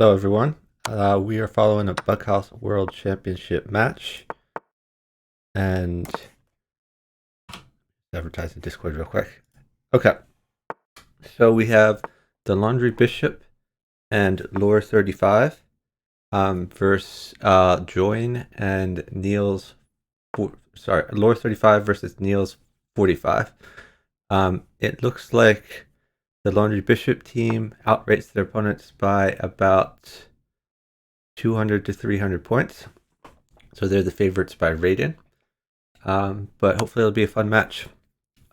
Hello, everyone. We are following a Bughouse World Championship match, and advertising Discord real quick. Okay, so we have the Laundry Bishop and Lore35 versus Jooin and Niels. Lore35 versus Niels45. It looks like the Laundry Bishop team outrates their opponents by about 200 to 300 points. So they're the favorites by rating. But hopefully it'll be a fun match.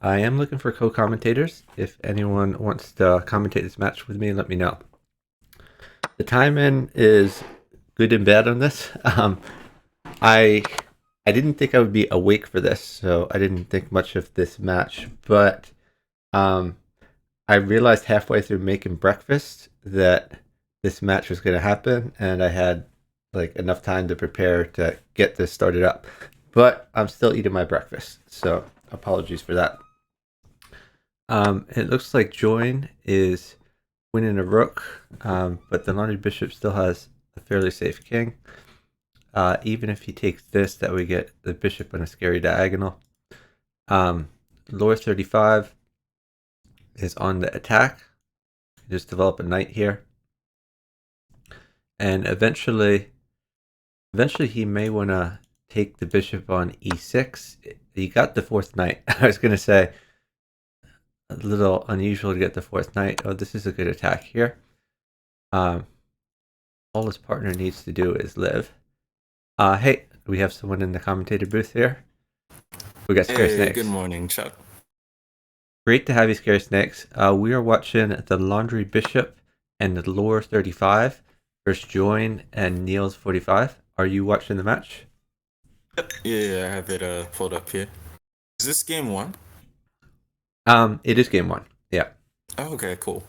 I am looking for co-commentators. If anyone wants to commentate this match with me, let me know. The timing is good and bad on this. I didn't think I would be awake for this, so I didn't think much of this match. But I realized halfway through making breakfast that this match was going to happen, and I had like enough time to prepare to get this started up. But I'm still eating my breakfast, so apologies for that. It looks like Jooin is winning a rook, but the Laundry Bishop still has a fairly safe king. Even if he takes this, that we get the bishop on a scary diagonal. Lore35 is on the attack. Just develop a knight here. And eventually he may want to take the bishop on e6. He got the fourth knight. I was going to say a little unusual to get the fourth knight. Oh, this is a good attack here. All his partner needs to do is live. Hey, we have someone in the commentator booth here. We got Scary Snakes. Good morning, Chuck. Great to have you, Scary Snakes. We are watching the Laundry Bishop and the Lore35 versus Jooin and Niels45. Are you watching the match? Yeah, I have it pulled up here. Is this game one? It is game one. Yeah. Oh, okay, cool.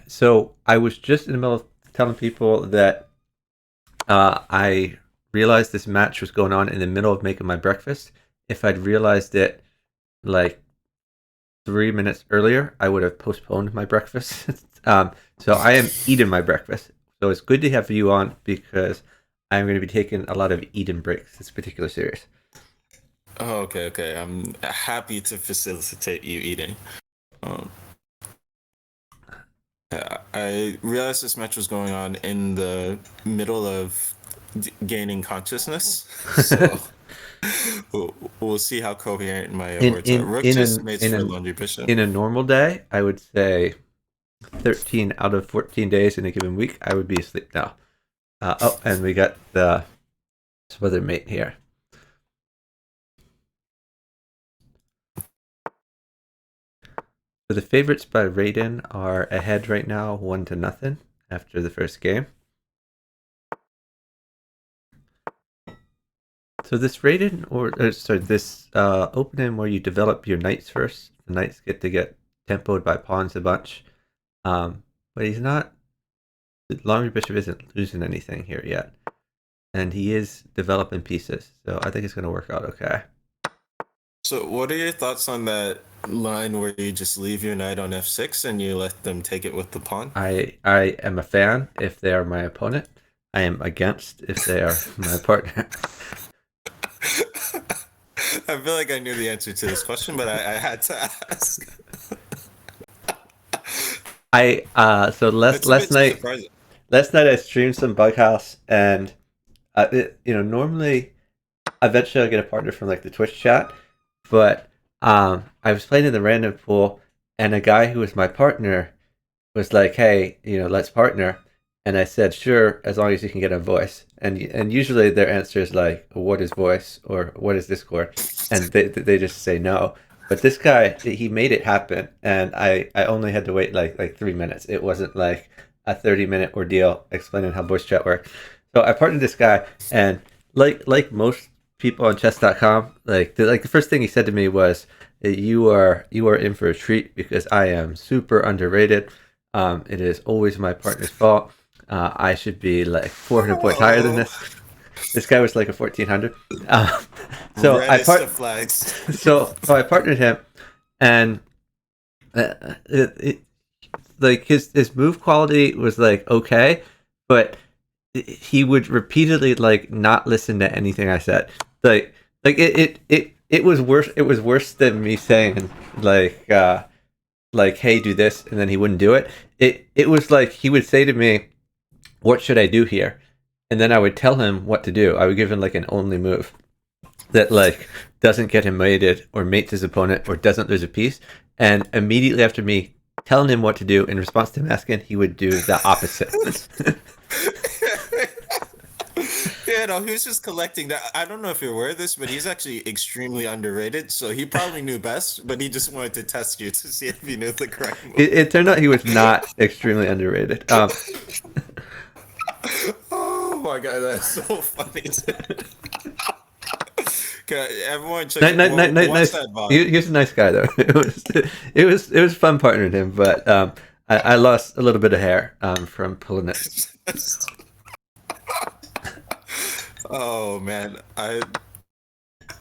So I was just in the middle of telling people that I realized this match was going on in the middle of making my breakfast. If I'd realized it like 3 minutes earlier, I would have postponed my breakfast. So I am eating my breakfast. So it's good to have you on because I'm going to be taking a lot of eating breaks this particular series. Oh, okay. I'm happy to facilitate you eating. I realized this match was going on in the middle of gaining consciousness. So we'll see how coherent my words are. Rook just mates for Laundry Bishop. In a normal day, I would say 13 out of 14 days in a given week, I would be asleep now. Oh, and we got the other mate here. So the favorites by rating are ahead right now, 1-0 after the first game. So this rating, this opening where you develop your knights first, the knights get to get tempoed by pawns a bunch. But he's not. The Laundry Bishop isn't losing anything here yet, and he is developing pieces. So I think it's going to work out okay. So what are your thoughts on that line where you just leave your knight on f6 and you let them take it with the pawn? I am a fan if they are my opponent. I am against if they are my partner. I feel like I knew the answer to this question, but I had to ask. So last night I streamed some Bughouse, and normally eventually I'll get a partner from like the Twitch chat, but I was playing in the random pool, and a guy who was my partner was like, "Hey, let's partner," and I said, "Sure, as long as you can get on voice." And usually their answer is like, "What is voice?" or "What is Discord?" and they just say no. But this guy, he made it happen, and I only had to wait like 3 minutes. It wasn't like a 30-minute ordeal explaining how voice chat worked. So I partnered this guy, and like most people on chess.com, the first thing he said to me was, "You are in for a treat because I am super underrated. It is always my partner's fault. I should be like 400 points higher than this." This guy was like a 1400. So I partnered him, and like his move quality was like okay, but he would repeatedly like not listen to anything I said. It was worse. It was worse than me saying like hey, do this, and then he wouldn't do it. It was like he would say to me, what should I do here? And then I would tell him what to do. I would give him like an only move that like doesn't get him mated or mates his opponent or doesn't lose a piece. And immediately after me telling him what to do in response to him asking, he would do the opposite. Yeah, no, he was just collecting that. I don't know if you're aware of this, but he's actually extremely underrated. So he probably knew best, but he just wanted to test you to see if you knew the correct move. It turned out he was not extremely underrated. Oh my god, that's so funny. Okay, everyone check nice. that VOD. He was a nice guy though. It was fun partnering him, but I lost a little bit of hair from pulling it. Oh man,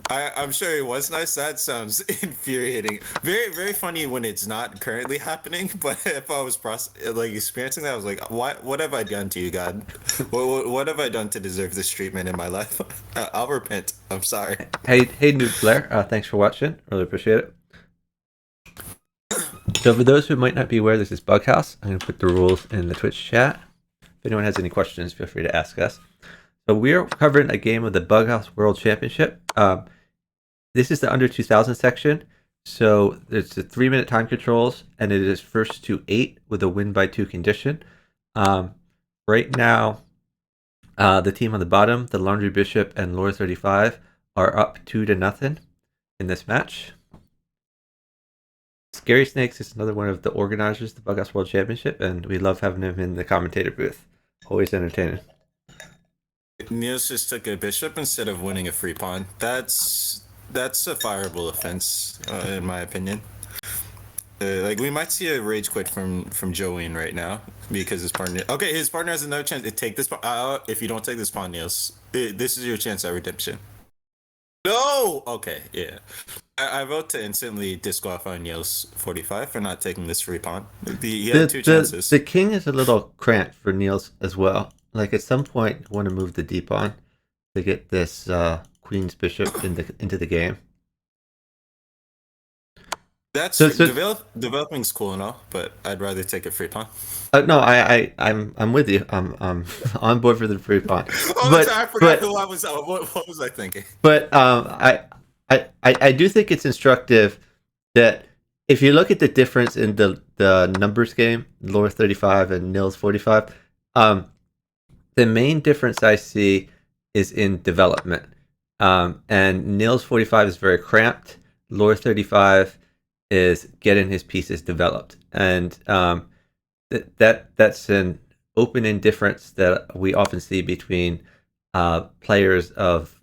I'm sure it was nice. That sounds infuriating. Very, very funny when it's not currently happening. But if I was experiencing that, I was like, what have I done to you, God? What have I done to deserve this treatment in my life? I'll repent. I'm sorry. Hey, Noob Blair. Thanks for watching. Really appreciate it. So for those who might not be aware, this is Bughouse. I'm going to put the rules in the Twitch chat. If anyone has any questions, feel free to ask us. So we're covering a game of the Bughouse World Championship. This is the under 2000 section. So it's a 3-minute time controls, and it is first to 8 with a win by 2 condition. Right now, the team on the bottom, the Laundry Bishop and Lore35, are up 2-0 in this match. Scary Snakes is another one of the organizers of the Bughouse World Championship, and we love having him in the commentator booth. Always entertaining. Niels just took a bishop instead of winning a free pawn. That's a fireable offense, in my opinion. Like we might see a rage quit from Jooin right now because his partner. Okay, his partner has another chance to take this pawn. If you don't take this pawn, Niels, this is your chance at redemption. No. Okay. Yeah. I vote to instantly disqualify Niels45 for not taking this free pawn. He had 2 chances. The king is a little cramped for Niels as well. Like at some point, you want to move the d pawn to get this queen's bishop into the game. That's developing's cool and all, but I'd rather take a free pawn. No, I'm with you. I'm on board for the free pawn. But I forgot who I was. What was I thinking? But I do think it's instructive that if you look at the difference in the numbers game, Lore35 and Niels45, the main difference I see is in development. And Niels45 is very cramped. Lore35 is getting his pieces developed. And that's an open-end difference that we often see between players of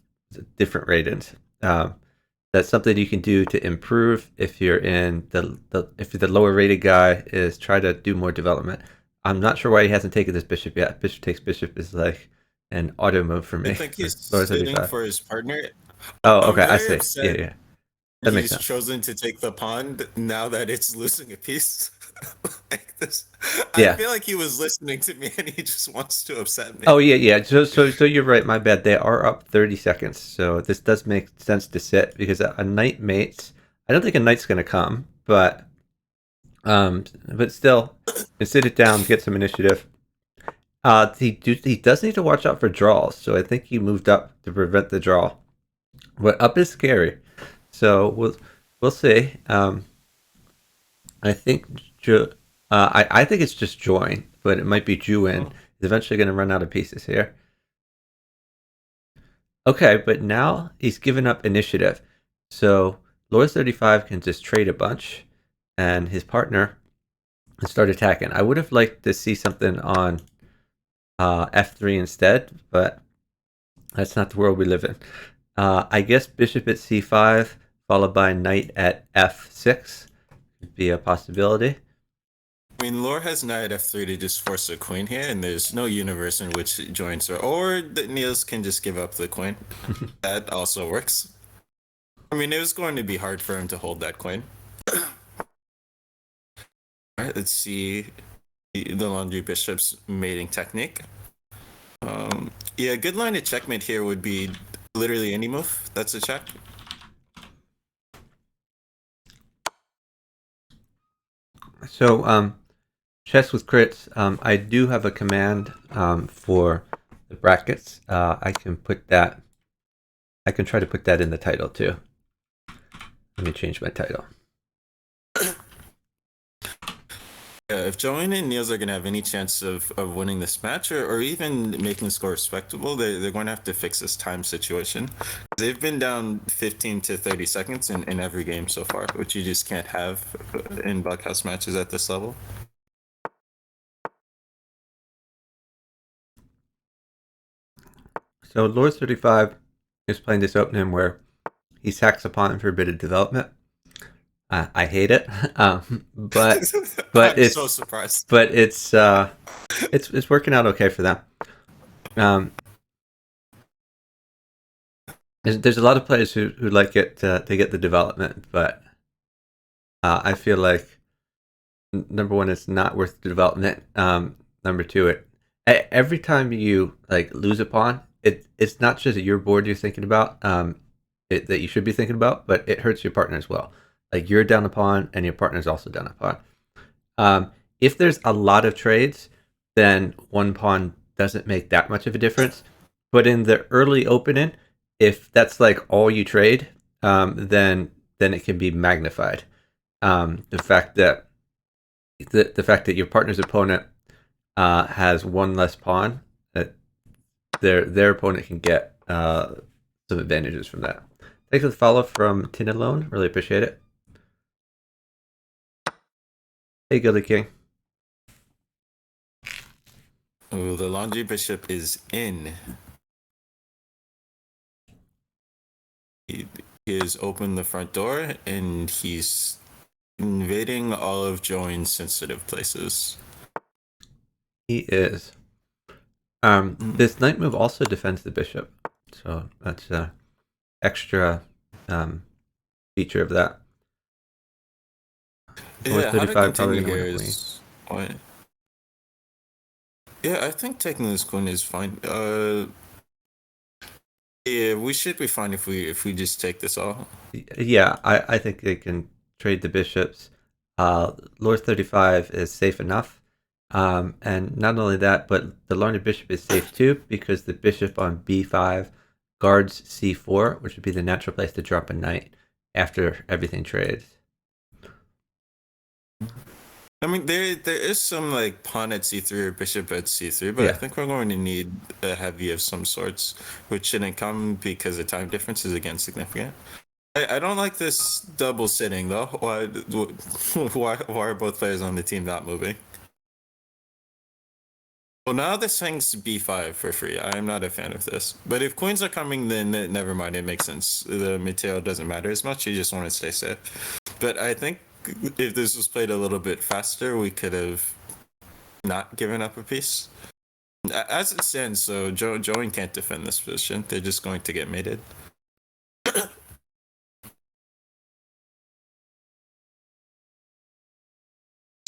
different ratings. That's something you can do to improve if you're in if you're the lower rated guy, is try to do more development. I'm not sure why he hasn't taken this bishop yet. Bishop takes bishop is like an auto move for me. I think he's sitting for his partner. Oh, okay. I see. Yeah. That makes sense. He's chosen to take the pawn now that it's losing a piece. Like this. I feel like he was listening to me and he just wants to upset me. Oh yeah. So you're right. My bad. They are up 30 seconds. So this does make sense to sit because a knight mates. I don't think a knight's going to come, but still, and sit it down, get some initiative. He does need to watch out for draws, so I think he moved up to prevent the draw. But up is scary, so we'll see. I think I think it's just Jooin, but it might be Jooin. He's eventually going to run out of pieces here. Okay, but now he's given up initiative, so Lore35 can just trade a bunch, and his partner can start attacking. I would have liked to see something on f3 instead, but that's not the world we live in. I guess bishop at c5 followed by knight at f6 could be a possibility. I mean, Lore has knight at f3 to just force a queen here, and there's no universe in which it joins her. Or Niels can just give up the queen. That also works. I mean, it was going to be hard for him to hold that queen. All right, let's see the laundry bishop's mating technique. Yeah, a good line of checkmate here would be literally any move. That's a check. So, chess with crits. I do have a command for the brackets. I can put that. I can try to put that in the title too. Let me change my title. If Jooin and Niels are going to have any chance of winning this match or even making the score respectable, they're going to have to fix this time situation. They've been down 15 to 30 seconds in every game so far, which you just can't have in Bughouse matches at this level. So Lore35 is playing this opening where he sacks upon forbidden development. I hate it, but I'm it's so surprised. But it's working out okay for them. There's a lot of players who like it to get the development, but I feel like number one, it's not worth the development. Number two, every time you like lose a pawn, it's not just your board you're thinking about that you should be thinking about, but it hurts your partner as well. Like you're down a pawn and your partner's also down a pawn. If there's a lot of trades, then one pawn doesn't make that much of a difference. But in the early opening, if that's like all you trade, then it can be magnified. The fact that your partner's opponent has one less pawn, that their opponent can get some advantages from that. Thanks for the follow from Tin Alone. Really appreciate it. Hey, Gilly King. Ooh, the laundry bishop is in. He has opened the front door and he's invading all of Jooin's sensitive places. He is. This knight move also defends the bishop, so that's an extra feature of that. Yeah, how to continue here is what? Yeah, I think taking this queen is fine. Yeah, we should be fine if we just take this all. Yeah, I think they can trade the bishops. Lore35 is safe enough. And not only that, but the laundry bishop is safe too, because the bishop on b5 guards c4, which would be the natural place to drop a knight after everything trades. I mean, there is some like pawn at c3 or bishop at c3, but yeah. I think we're going to need a heavy of some sorts, which shouldn't come because the time difference is again significant. I don't like this double sitting though. Why are both players on the team not moving? Well, now this hangs b5 for free. I'm not a fan of this. But if queens are coming, then never mind. It makes sense. The material doesn't matter as much. You just want to stay safe. But I think if this was played a little bit faster, we could have not given up a piece. As it stands, so Jooin can't defend this position. They're just going to get mated.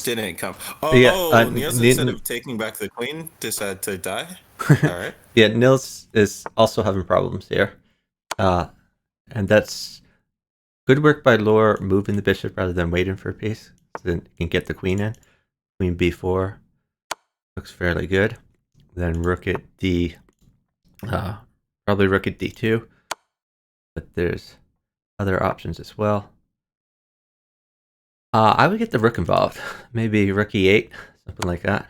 Didn't come. Oh, yeah, Niels, instead of taking back the queen, decided to die. All right. Yeah, Niels is also having problems here. And that's good work by Lore moving the bishop rather than waiting for a piece. So then you can get the queen in. Queen b4 looks fairly good. Then rook at d, probably rook at d2. But there's other options as well. I would get the rook involved. Maybe rook e8, something like that.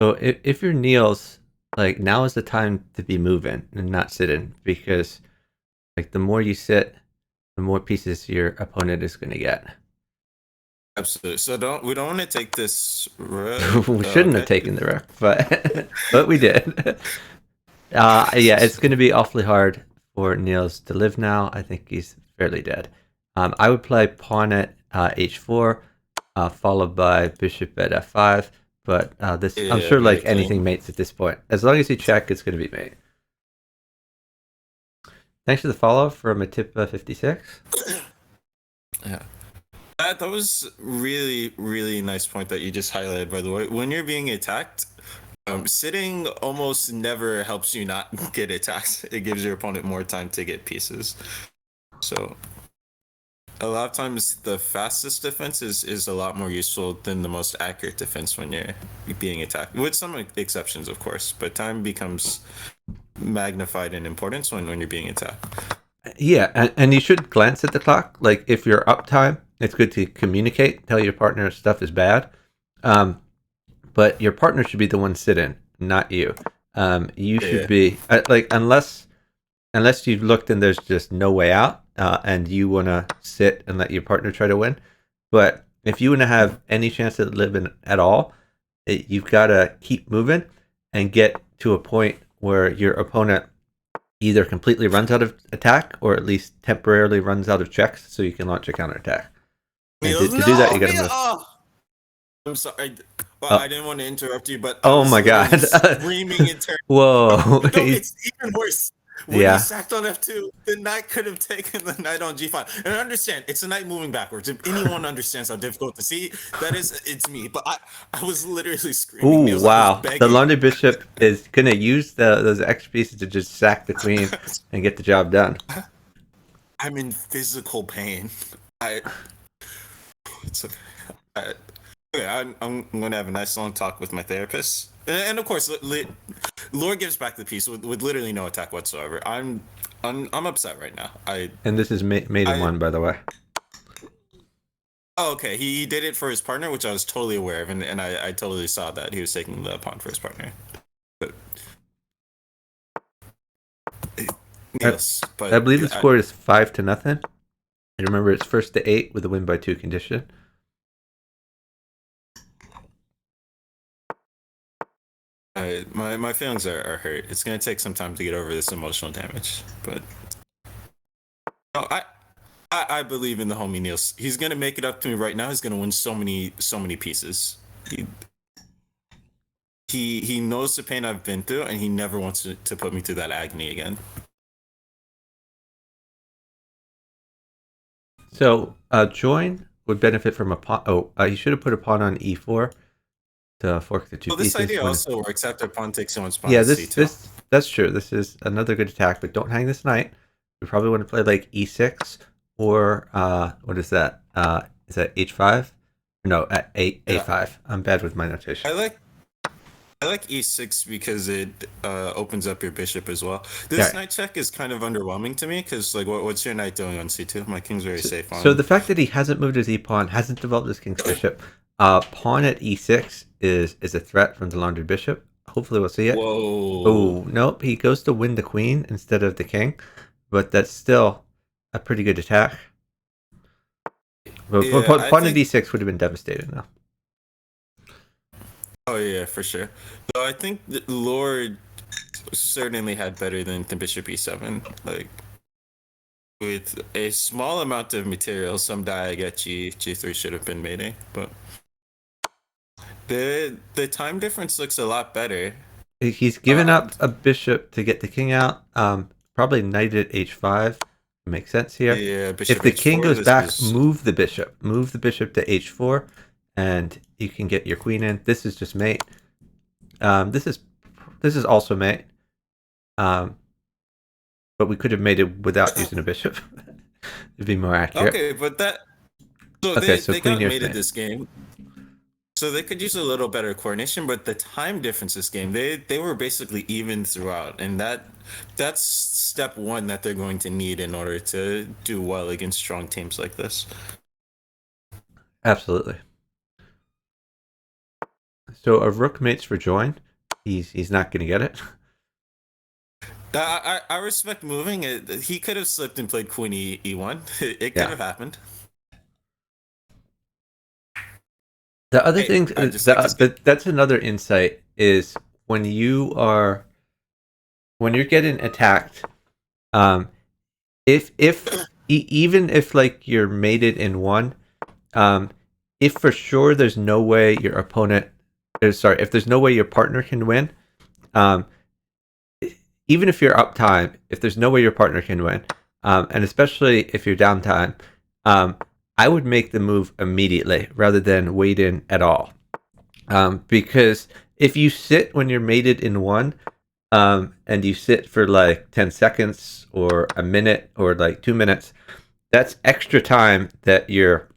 So if you're Niels, like now is the time to be moving and not sitting, because like the more you sit, the more pieces your opponent is going to get. Absolutely. So we don't want to take this rook. We shouldn't have taken the rook, but we did. Yeah, it's going to be awfully hard for Niels to live now. I think he's fairly dead. I would play pawn at h4, followed by bishop at f5. But this, I'm sure, like anything mates at this point. As long as you check, it's going to be mate. Thanks for the follow from a tip 56. Yeah. That was really, really nice point that you just highlighted, by the way. When you're being attacked, sitting almost never helps you not get attacked. It gives your opponent more time to get pieces. So a lot of times the fastest defense is a lot more useful than the most accurate defense when you're being attacked. With some exceptions, of course, but time becomes magnified in importance when you're being attacked. Yeah, and you should glance at the clock. Like if you're uptime, it's good to communicate, tell your partner stuff is bad. But your partner should be the one sitting, not you. You should be like unless you've looked and there's just no way out, and you want to sit and let your partner try to win. But if you want to have any chance at living at all, you've got to keep moving and get to a point where your opponent either completely runs out of attack or at least temporarily runs out of checks so you can launch a counterattack. And to do that, you got to move. Oh. I'm sorry. Well, I didn't want to interrupt you, but oh my god, screaming in turn. Whoa, no, it's even worse. When yeah. he sacked on F2, the knight could have taken the knight on G5. And I understand, it's a knight moving backwards. If anyone understands how difficult to see, it's me. But I was literally screaming. Ooh, wow. The laundry bishop is going to use those extra pieces to just sack the queen and get the job done. I'm in physical pain. It's okay. I'm going to have a nice long talk with my therapist. And of course, Lore gives back the piece with literally no attack whatsoever. I'm upset right now. And this is made in one, by the way. Oh, okay. He did it for his partner, which I was totally aware of, and I totally saw that he was taking the pawn for his partner. But, yes, but I believe the score is 5-0. And remember, it's 1st to 8 with a win by 2 condition. My feelings are hurt. It's gonna take some time to get over this emotional damage, but no, I believe in the homie Niels. He's gonna make it up to me right now. He's gonna win so many pieces. He knows the pain I've been through, and he never wants to put me through that agony again. So Jooin would benefit from a pawn. Oh, he should have put a pawn on e4 to fork the 2 pieces. This idea also works after pawn takes someone's pawn. Yeah, that's true. This is another good attack, but don't hang this knight. We probably want to play like e6 or what is that? Is that h5? No, at a5. I'm bad with my notation. I like e6 because it opens up your bishop as well. This knight check is kind of underwhelming to me because like what's your knight doing on c2? My king's very safe on. So the fact that he hasn't moved his e-pawn, hasn't developed his king's bishop, pawn at e6 is a threat from the laundry bishop. Hopefully we'll see it. Whoa. Oh, nope. He goes to win the queen instead of the king. But that's still a pretty good attack. But pawn at d6 would have been devastating though. Oh yeah, for sure. So I think that Lord certainly had better than bishop e7. Like with a small amount of material, some diag g3 should have been mating, but the time difference looks a lot better. He's given up a bishop to get the king out. Probably knight at h5 makes sense here. Yeah, bishop if the king goes back, move the bishop to h4, and you can get your queen in. This is just mate. This is also mate. But we could have made it without using a bishop. It'd be more accurate. Okay, but that. So they got mated this game. So they could use a little better coordination, but the time difference this game, they were basically even throughout, and that's step one that they're going to need in order to do well against strong teams like this. Absolutely. So a rook mates for Jooin. He's not going to get it. I respect moving. He could have slipped and played queen e1. It could have happened. The other thing, that's another insight, is when you're getting attacked, even if like you're mated in one, if for sure there's no way your opponent, if there's no way your partner can win, even if you're up time, if there's no way your partner can win, and especially if you're down time, I would make the move immediately rather than wait in at all. Because if you sit when you're mated in one, and you sit for like 10 seconds or a minute or like 2 minutes, that's extra time that your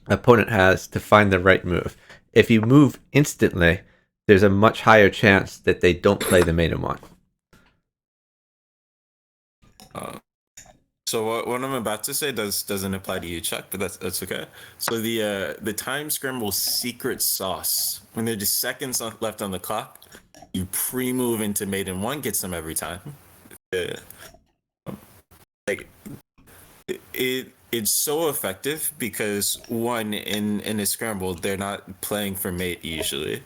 opponent has to find the right move. If you move instantly, there's a much higher chance that they don't play the maiden one. So what I'm about to say doesn't apply to you, Chuck, but that's okay. So the time scramble secret sauce, when there's just seconds left on the clock, you pre-move into maiden one, gets them every time. Like it's so effective because one, in a scramble, they're not playing for mate usually.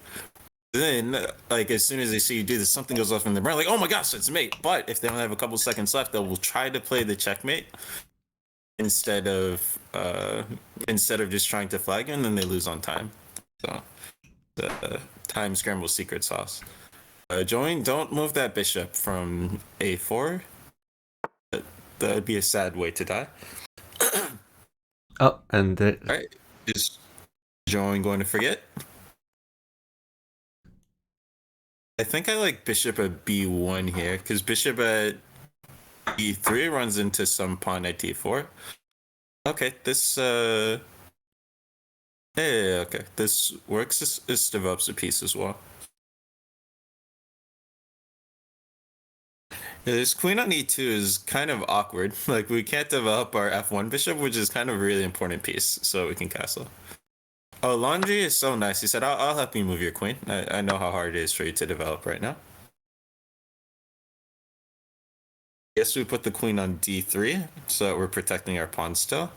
Then, like, as soon as they see you do this, something goes off in their brain, like, oh my gosh, it's mate. But if they only have a couple seconds left, they will try to play the checkmate instead of just trying to flag, and then they lose on time. So the time scramble secret sauce. Jooin, don't move that bishop from a4. That would be a sad way to die. Oh, and all right, is Jooin going to forget? I think I like bishop at b1 here, because bishop at e3 runs into some pawn at d4. Okay, this yeah, okay, this works. This develops a piece as well. Yeah, this queen on e2 is kind of awkward. Like, we can't develop our f1 bishop, which is kind of a really important piece, so we can castle. Oh, Laundry is so nice. He said, I'll help you move your queen. I know how hard it is for you to develop right now. Guess we put the queen on d3 so that we're protecting our pawn still.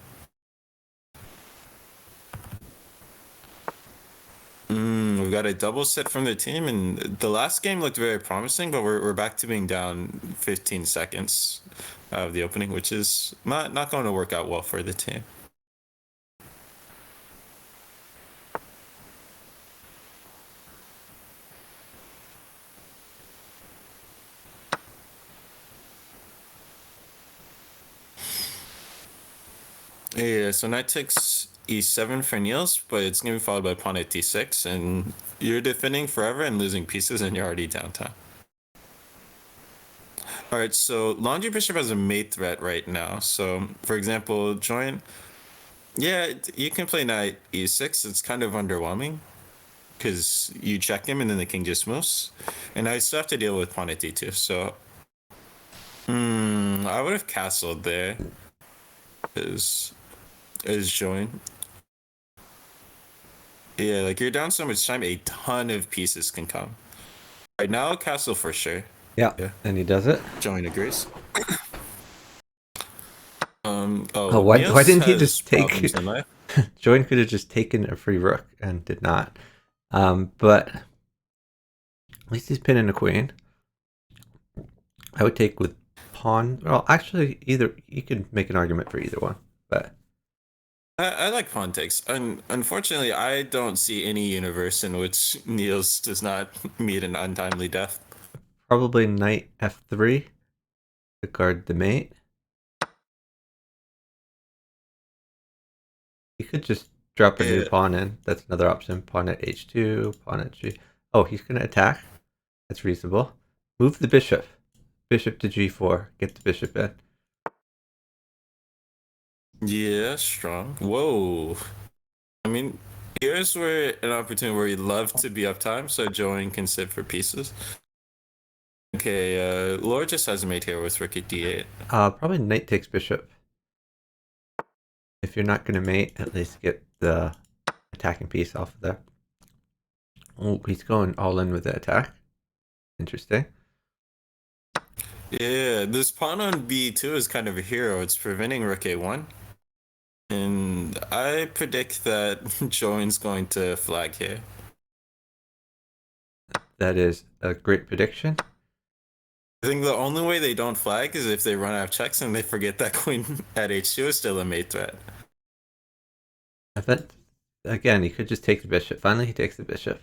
We've got a double set from the team, and the last game looked very promising, but we're back to being down 15 seconds of the opening, which is not going to work out well for the team. Yeah, so knight takes e7 for Niels, but it's going to be followed by pawn at d6, and you're defending forever and losing pieces, and you're already downtime. All right, so Laundry Bishop has a mate threat right now. So, for example, Jooin, yeah, you can play knight e6. It's kind of underwhelming because you check him and then the king just moves. And I still have to deal with pawn at d2, so I would have castled there as Jooin. Yeah, like, you're down so much time, a ton of pieces can come. Right now, castle for sure. Yeah, and he does it. Jooin agrees. Why didn't he just take? Jooin could have just taken a free rook and did not. But at least he's pinning a queen. I would take with pawn. Well, actually, either you could make an argument for either one, but I like pawn takes. Unfortunately, I don't see any universe in which Niels does not meet an untimely death. Probably knight f3 to guard the mate. You could just drop a new pawn in. That's another option. Pawn at h2, pawn at g. Oh, he's going to attack. That's reasonable. Move the bishop. Bishop to g4. Get the bishop in. Yeah, strong. Whoa. I mean, here's where an opportunity where you'd love to be uptime, so Jooin can sit for pieces. Okay, Lore just has a mate here with rook at d8. Probably knight takes bishop. If you're not going to mate, at least get the attacking piece off of there. Oh, he's going all in with the attack. Interesting. Yeah, this pawn on b2 is kind of a hero. It's preventing rook a1. And I predict that Jooin's going to flag here. That is a great prediction. I think the only way they don't flag is if they run out of checks and they forget that queen at h2 is still a mate threat. I bet, again, he could just take the bishop. Finally, he takes the bishop.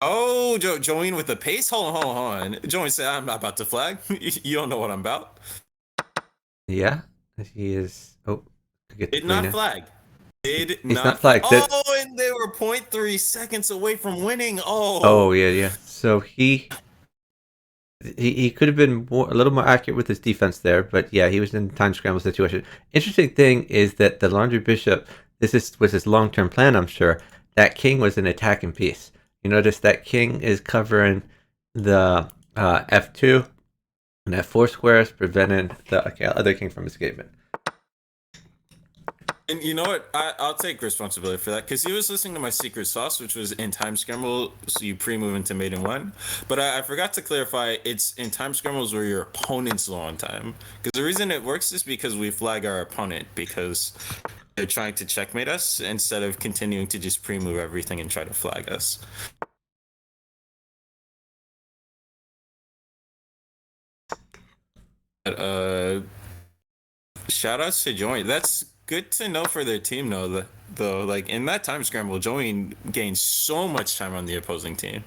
Oh, Jooin with the pace. Hold on. Jooin said, "I'm not about to flag. You don't know what I'm about." Yeah, he is. Oh, to get the Did not cleaner. flag. Did He's not not flag. flagged. That. Oh, and they were 0.3 seconds away from winning. Oh Oh. yeah, yeah. So he could have been a little more accurate with his defense there, but yeah, he was in a time scramble situation. Interesting thing is that the Laundry Bishop, was his long term plan, I'm sure. That king was an attacking piece. You notice that king is covering the F2 and F4 squares, preventing the other king from escaping. And you know what? I'll take responsibility for that because he was listening to my secret sauce, which was in time scramble, so you pre-move into mate in one. But I forgot to clarify, it's in time scrambles where your opponent's low on time. Because the reason it works is because we flag our opponent because they're trying to checkmate us instead of continuing to just pre-move everything and try to flag us. But, shout outs to Jooin. That's good to know for their team, though. Like in that time scramble, Jooin gained so much time on the opposing team.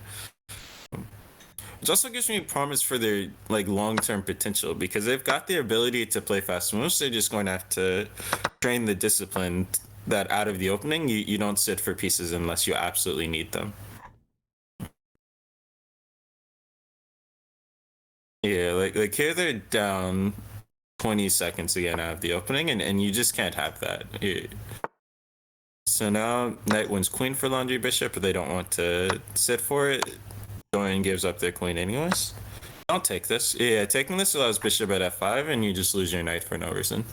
Which also gives me promise for their like long-term potential because they've got the ability to play fast moves. They're just going to have to train the discipline that out of the opening, you don't sit for pieces unless you absolutely need them. Yeah, like here they're down 20 seconds again out of the opening, and you just can't have that. So now knight wins queen for Laundry Bishop, but they don't want to sit for it. Jooin gives up their queen anyways. I'll take this. Yeah, taking this allows bishop at f5, and you just lose your knight for no reason.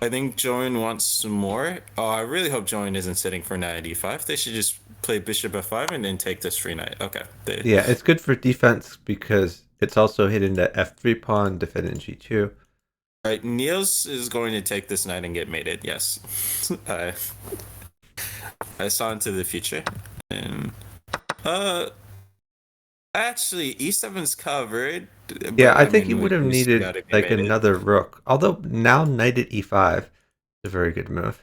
I think Jooin wants some more. Oh, I really hope Jooin isn't sitting for knight at e5. They should just play bishop f5 and then take this free knight. Okay. Yeah, it's good for defense because it's also hitting the f3 pawn, defending g2. All right, Niels is going to take this knight and get mated. Yes. I saw into the future. And actually e7's covered. Yeah, I think he would have needed like another rook. Although now knight at e5 is a very good move.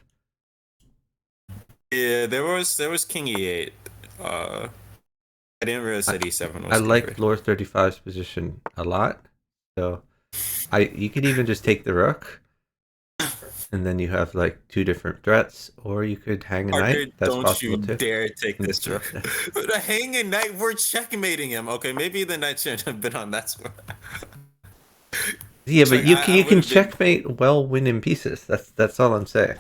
Yeah, there was king e8. I didn't realize that e7 was. I like Lore35's position a lot. So you could even just take the rook, and then you have like two different threats, or you could hang a knight. That's possible too. Don't you dare take this rook. But hang a knight, we're checkmating him. Okay, maybe the knight shouldn't have been on that square. Yeah, but you can checkmate well winning pieces. That's all I'm saying.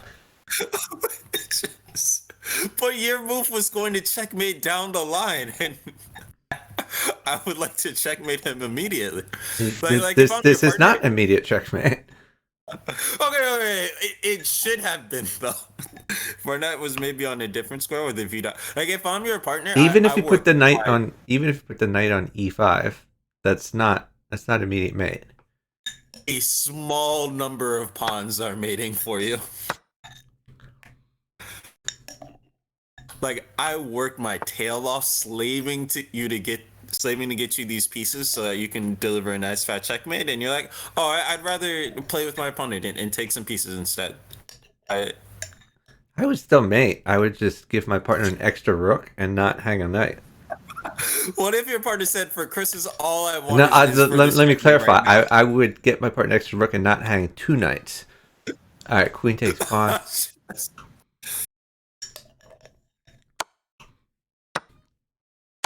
But your move was going to checkmate down the line, and I would like to checkmate him immediately. This is not immediate checkmate. Okay. It should have been though. Fortnite was maybe on a different square with a V dot. Like if I'm your partner, even if you put the knight on e5, that's not immediate mate. A small number of pawns are mating for you. Like I worked my tail off slaving to get you these pieces so that you can deliver a nice fat checkmate, and you're like, oh, I'd rather play with my opponent and take some pieces instead. I would still mate. I would just give my partner an extra rook and not hang a knight. What if your partner said, for Christmas, all I want let me clarify. Right, I would get my partner an extra rook and not hang two knights. All right, queen takes pawn.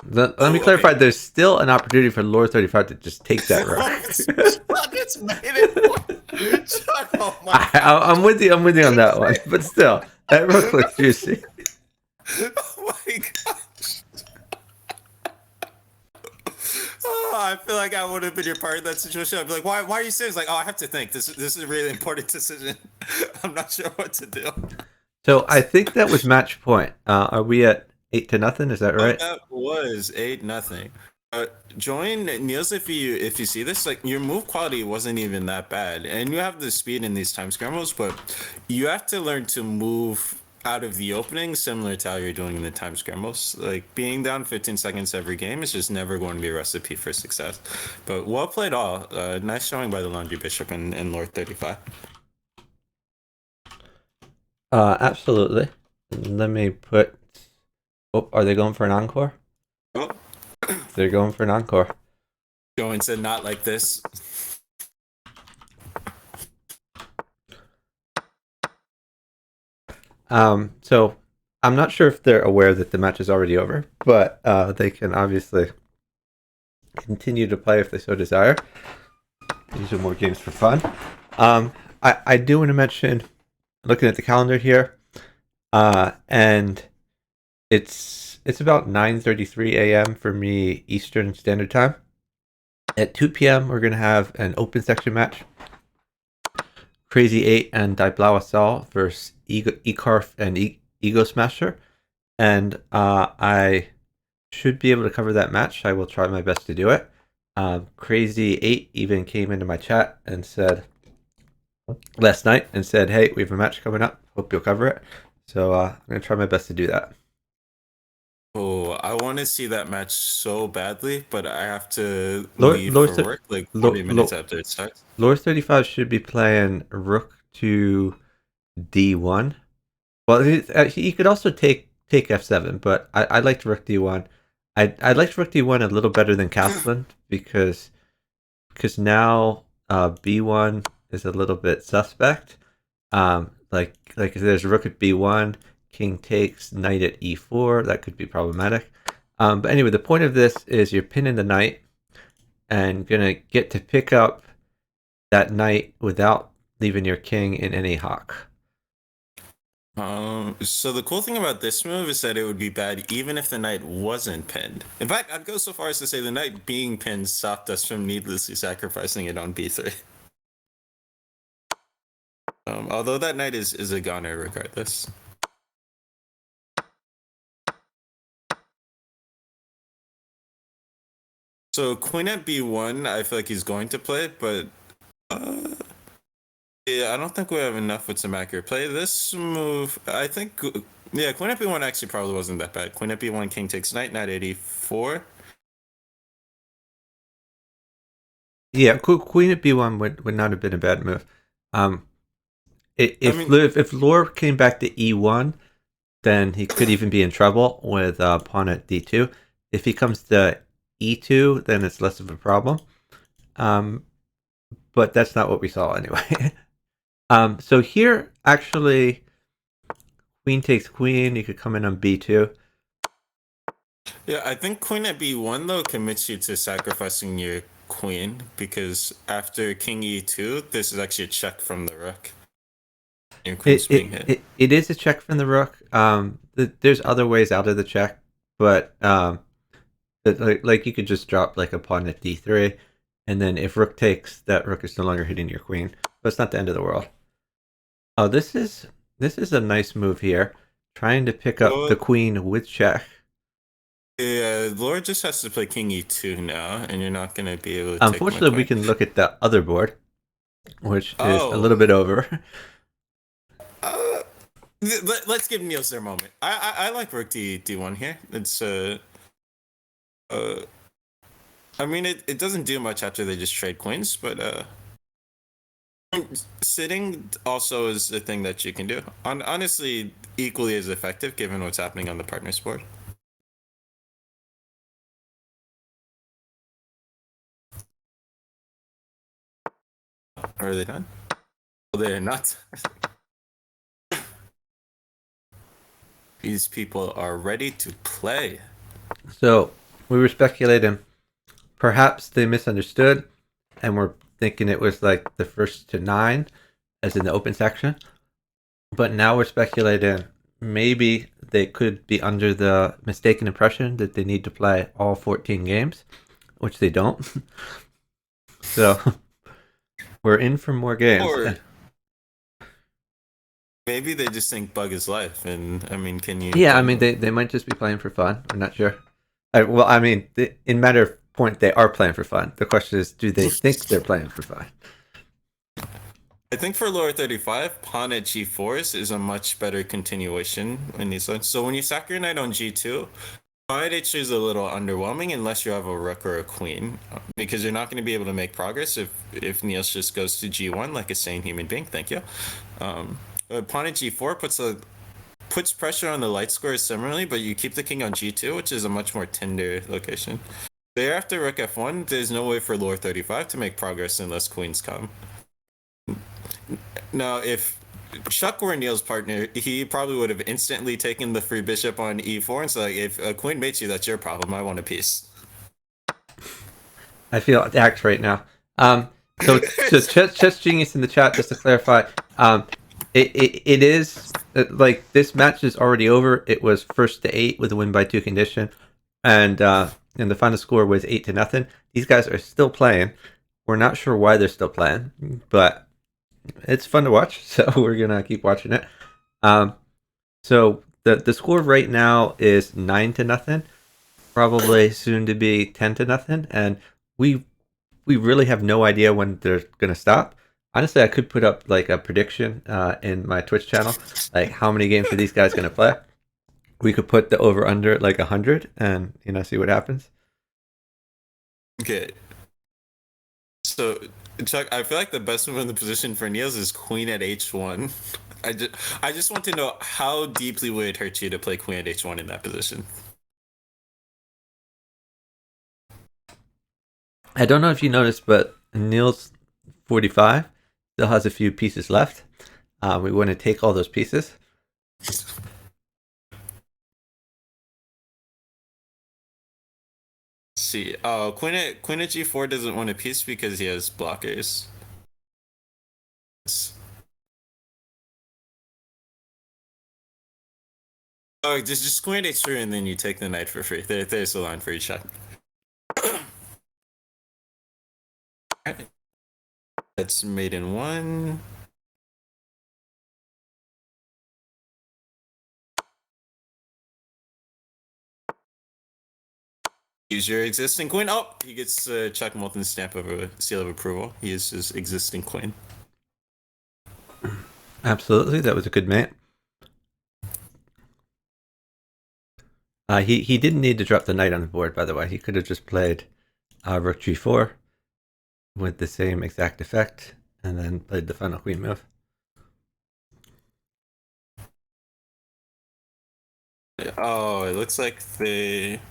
Let me clarify. There's still an opportunity for Lore35 to just take that rook. I'm with you on that one, but still, that rook looks juicy. Oh my gosh! Oh, I feel like I would have been your partner in that situation. I'd be like, why are you saying? It's like, oh, I have to think. This is a really important decision. I'm not sure what to do. So I think that was match point. Are we at 8-0? Is that right? That was 8-0. Jooin, Niels, if you see this, like your move quality wasn't even that bad, and you have the speed in these time scrambles, but you have to learn to move out of the opening similar to how you're doing in the time scrambles. Like being down 15 seconds every game is just never going to be a recipe for success. But well played all. Nice showing by the Laundry Bishop and Lore35. Absolutely. Let me put Oh, are they going for an encore? Oh, They're going for an encore. Jooin said not like this. So I'm not sure if they're aware that the match is already over, but they can obviously continue to play if they so desire. These are more games for fun. I do want to mention, looking at the calendar here, and it's about 9:33 a.m. for me Eastern Standard Time. At 2 p.m. we're gonna have an open section match. Crazy 8 and Die Blaue Sau versus Ecarf and Ego Smasher. And I should be able to cover that match. I will try my best to do it. Crazy 8 even came into my chat and said last night and said, "Hey, we have a match coming up. Hope you'll cover it." So I'm gonna try my best to do that. Oh, I want to see that match so badly, but I have to Lore, leave Lore, for work like 40 minutes after it starts. Lore35 should be playing Rook to D1. Well, he could also take F7, but I liked Rook D1. I liked Rook D1 a little better than Castling because now B1 is a little bit suspect. Like if there's Rook at B1, King takes, Knight at E4, that could be problematic. But anyway, the point of this is you're pinning the knight and gonna get to pick up that knight without leaving your king in any hawk. So the cool thing about this move is that it would be bad even if the knight wasn't pinned. In fact, I'd go so far as to say the knight being pinned stopped us from needlessly sacrificing it on B3. Although that knight is a goner regardless. So queen at B1, I feel like he's going to play, but yeah, I don't think we have enough with some accurate play. This move, I think, yeah, queen at B1 actually probably wasn't that bad. Queen at B1, king takes knight, knight at E4. Yeah, queen at B1 would not have been a bad move. If Lore came back to E1, then he could even be in trouble with pawn at D2. If he comes to E2, then it's less of a problem. But that's not what we saw anyway. So here, actually, queen takes queen. You could come in on B2. Yeah, I think queen at B1, though, commits you to sacrificing your queen, because after king E2, this is actually a check from the rook. Your queen's being hit. It is a check from the rook. There's other ways out of the check, but like you could just drop like a pawn at D3, and then if rook takes, that rook is no longer hitting your queen. But it's not the end of the world. Oh, this is a nice move here, trying to pick up the queen with check. Yeah, Lord just has to play king E2 now, and you're not going to be able to. Unfortunately, we can look at the other board, which is a little bit over. Let's give Niels their moment. I like rook D1 here. It's I mean it doesn't do much after they just trade queens, but sitting also is a thing that you can do. Honestly, equally as effective given what's happening on the partner's board. Are they done? Well, they're not. These people are ready to play. So we were speculating. Perhaps they misunderstood, and we're thinking it was like the first to 9, as in the open section. But now we're speculating maybe they could be under the mistaken impression that they need to play all 14 games, which they don't. So we're in for more games. Or maybe they just think bug is life, and I mean, can you? Yeah, I mean, they might just be playing for fun. I'm not sure. Well, I mean, in matter of point, they are playing for fun. The question is, do they think they're playing for fun? I think for Lore35, pawn at G4 is a much better continuation in these lines. So when you sack your knight on G2, pawn at H2 is a little underwhelming unless you have a rook or a queen, because you're not going to be able to make progress if Niels just goes to G1 like a sane human being. Thank you. Pawn at G4 puts puts pressure on the light squares similarly, but you keep the king on g2, which is a much more tender location. Thereafter rook f1, there's no way for Lore35 to make progress unless queens come. Now, if Chuck were Neil's partner, he probably would have instantly taken the free bishop on e4 and said, like, if a queen mates you, that's your problem. I want a piece. I feel attacked right now. So chess genius in the chat, just to clarify, it is like this match is already over. It was 1-8 with a win by 2 condition, and the final score was 8-0. These guys are still playing. We're not sure why they're still playing, but it's fun to watch. So we're gonna keep watching it. So the score right now is 9-0, probably soon to be 10-0, and we really have no idea when they're gonna stop. Honestly, I could put up like a prediction in my Twitch channel, like how many games are these guys gonna play. We could put the over under at like 100, and see what happens. Okay. So Chuck, I feel like the best move in the position for Niels is queen at h1. I just want to know how deeply would it hurt you to play queen at h1 in that position. I don't know if you noticed, but Niels45 still has a few pieces left. We want to take all those pieces. See, queen at g4 doesn't want a piece because he has blockers. Oh, just queen h3 and then you take the knight for free. There's the line for each shot. That's mate in 1. Use your existing queen. Oh, he gets Chuck Moulton's stamp of a seal of approval. He is his existing queen. Absolutely, that was a good mate. He didn't need to drop the knight on the board, by the way. He could have just played rook g4 with the same exact effect, and then played the final queen move. Oh, it looks like they...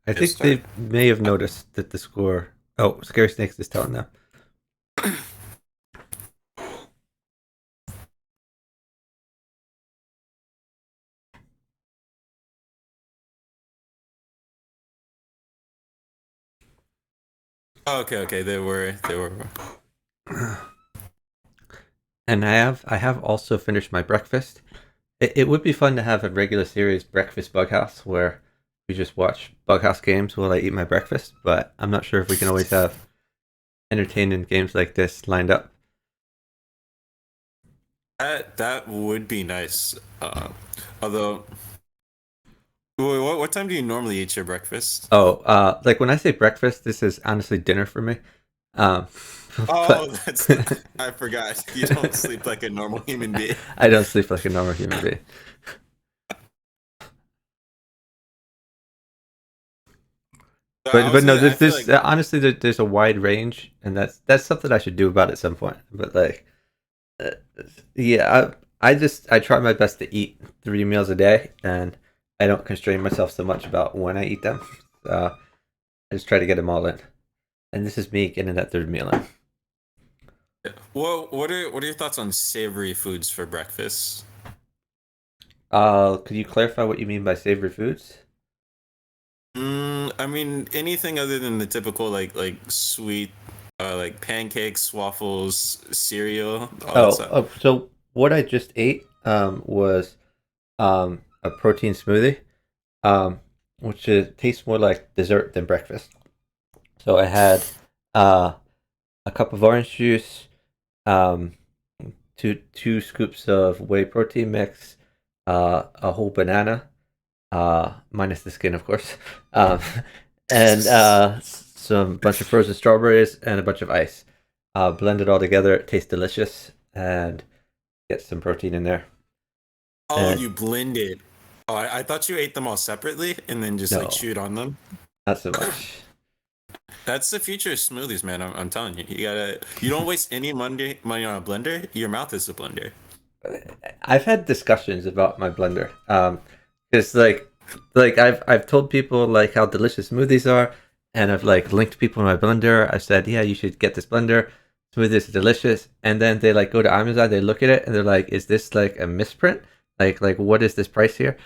I think they may have noticed that the score... Oh, Scary Snakes is telling them. Oh, okay, they were. And I have also finished my breakfast. It would be fun to have a regular series Breakfast Bughouse where we just watch Bughouse games while I eat my breakfast, but I'm not sure if we can always have entertaining games like this lined up. That would be nice. Although, what time do you normally eat your breakfast? Oh, like when I say breakfast, this is honestly dinner for me. Oh, I forgot. You don't sleep like a normal human being. I don't sleep like a normal human being. But no, there's honestly there's a wide range, and that's something I should do about at some point. But like, yeah, I try my best to eat 3 meals a day, and I don't constrain myself so much about when I eat them. I just try to get them all in, and this is me getting that 3rd meal in. Well, what are your thoughts on savory foods for breakfast? Could you clarify what you mean by savory foods? I mean anything other than the typical like sweet, like pancakes, waffles, cereal. So what I just ate was a protein smoothie, which tastes more like dessert than breakfast. So I had a cup of orange juice, 2 scoops of whey protein mix, a whole banana, minus the skin, of course, and some bunch of frozen strawberries and a bunch of ice. Blend it all together. It tastes delicious, and get some protein in there. Oh, and you blend it. Oh, I thought you ate them all separately and then just like chewed on them. Not so much. That's the future of smoothies, man. I'm telling you. You don't waste any money on a blender. Your mouth is a blender. I've had discussions about my blender. Because like I've told people like how delicious smoothies are, and I've like linked people in my blender. I've said, yeah, you should get this blender. Smoothies are delicious, and then they like go to Amazon, they look at it, and they're like, is this like a misprint? Like what is this price here?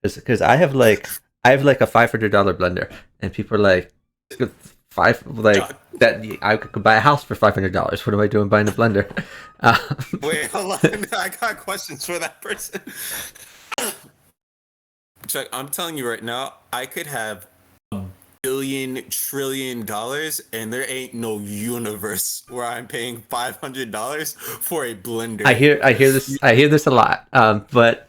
Because I have like a $500 blender, and people are like, five like that I could buy a house for $500. What am I doing buying a blender? Wait, hold on. I got questions for that person. Chuck, I'm telling you right now, I could have $1 billion, $1 trillion, and there ain't no universe where I'm paying $500 for a blender. I hear this a lot. But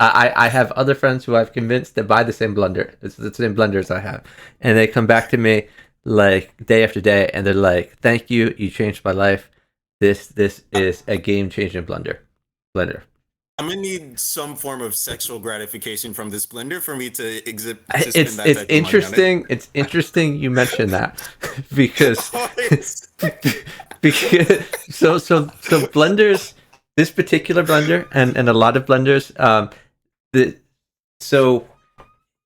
I have other friends who I've convinced to buy the same blender. It's the same blenders I have, and they come back to me like day after day, and they're like, "Thank you, you changed my life. This is a game changing blender." I'm gonna need some form of sexual gratification from this blender for me to exhibit. It's interesting. It's interesting you mentioned that because because so blenders. This particular blender and a lot of blenders. So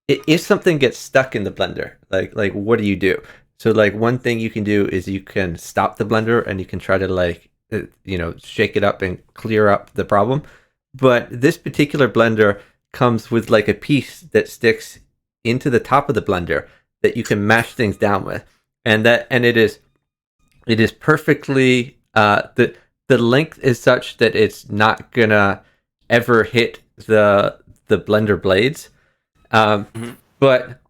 if something gets stuck in the blender, like what do you do? So like one thing you can do is you can stop the blender and you can try to like shake it up and clear up the problem. But this particular blender comes with like a piece that sticks into the top of the blender that you can mash things down with, and it is perfectly the length is such that it's not gonna ever hit the blender blades, but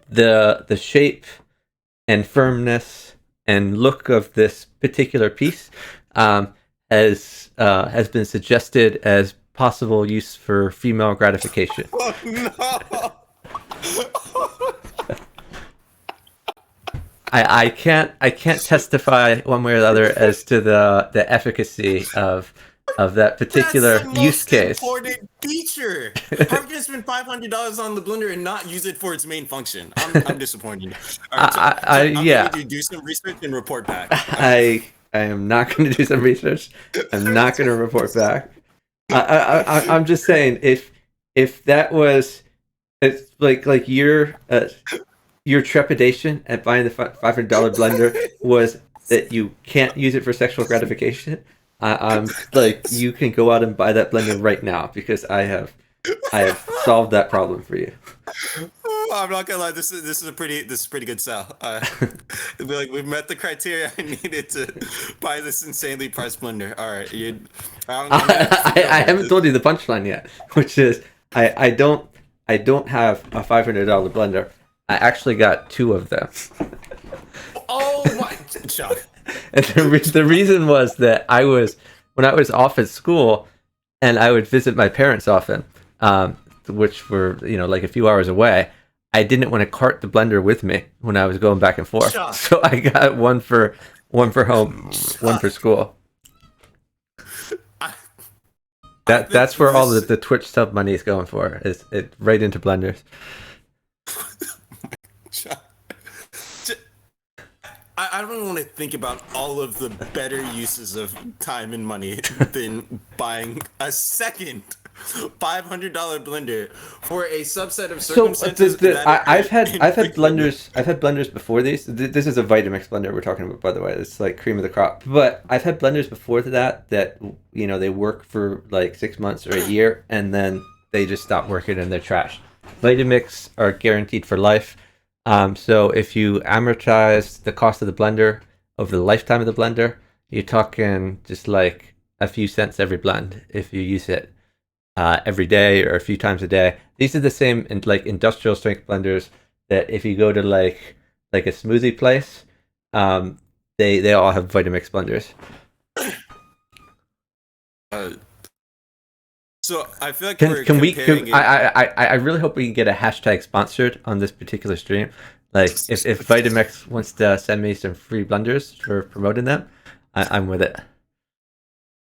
the shape and firmness and look of this particular piece has been suggested as possible use for female gratification. Oh no! I can't testify one way or the other as to the efficacy of that particular use case. That's the most important feature. I'm gonna spend $500 on the blender and not use it for its main function. I'm disappointed. Right, I'm yeah. going to do some research and report back. I am not going to do some research. I'm not going to report back. I'm just saying if that was it's like your trepidation at buying the $500 blender was that you can't use it for sexual gratification. I'm like, you can go out and buy that blender right now because I have solved that problem for you. I'm not gonna lie. This is a pretty good sell. It'd be like we've met the criteria I needed to buy this insanely priced blender. All right, I haven't told you the punchline yet, which is I don't have a $500 blender. I actually got two of them. Oh my, Chuck. And the reason was that when I was off at school, and I would visit my parents often, which were like a few hours away. I didn't want to cart the blender with me when I was going back and forth, so I got one for home, one for school. That's where all the Twitch sub money is going for. Is it right into blenders? I don't want to think about all of the better uses of time and money than buying a second $500 blender for a subset of circumstances. I've had blenders before these. This is a Vitamix blender we're talking about, by the way. It's like cream of the crop. But I've had blenders before that they work for like 6 months or a year, and then they just stop working and they're trash. Vitamix are guaranteed for life. So if you amortize the cost of the blender over the lifetime of the blender, you're talking just like a few cents every blend if you use it every day or a few times a day. These are the same like industrial strength blenders that if you go to like a smoothie place, they all have Vitamix blenders. So I feel like I really hope we can get a hashtag sponsored on this particular stream. Like if Vitamix wants to send me some free blenders for promoting them, I'm with it.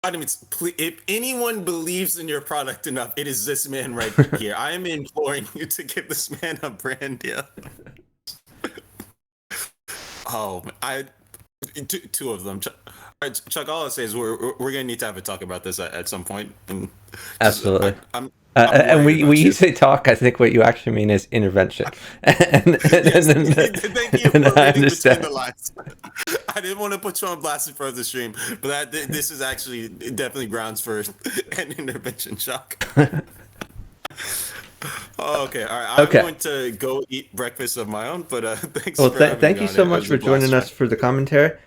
If anyone believes in your product enough, it is this man right here. I am imploring you to give this man a brand deal. Oh, two of them. right, Chuck, all I'll say is we're gonna need to have a talk about this at some point. And Absolutely. I'm And worried when about you you. say talk, I think what you actually mean is intervention. and, Yes, thank you and for I reading between understand. the lines. I didn't want to put you on blast in front of the stream, but this is actually definitely grounds for an intervention, Chuck. Oh, okay, all right. I'm Okay. going to go eat breakfast of my own, but thanks Well, for having me thank you on. so It much was a for joining blast, us Chuck. for the commentary.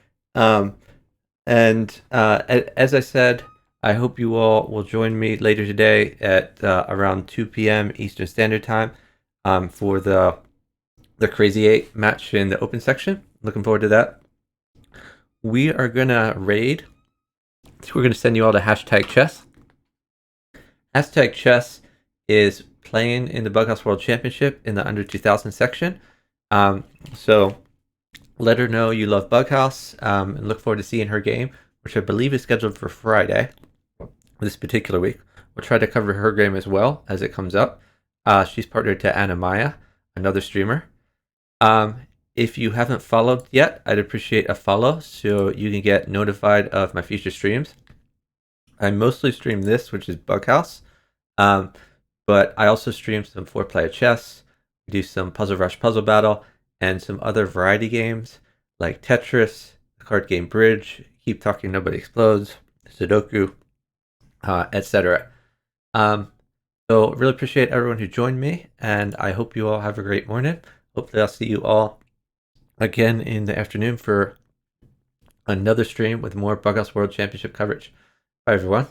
And as I said, I hope you all will join me later today at around 2 p.m. Eastern Standard Time for the Crazy 8 match in the open section. Looking forward to that. We are going to raid. So we're going to send you all to hashtag chess. Hashtag chess is playing in the Bughouse World Championship in the under 2000 section. So let her know you love Bughouse and look forward to seeing her game, which I believe is scheduled for Friday this particular week. We'll try to cover her game as well as it comes up. She's partnered to Anna Maya, another streamer. If you haven't followed yet, I'd appreciate a follow so you can get notified of my future streams. I mostly stream this, which is Bughouse, but I also stream some 4-player chess, do some Puzzle Rush Puzzle Battle, and some other variety games like Tetris, the card game Bridge, Keep Talking Nobody Explodes, Sudoku, etc. So really appreciate everyone who joined me, and I hope you all have a great morning. Hopefully I'll see you all again in the afternoon for another stream with more Bughouse World Championship coverage. Bye everyone.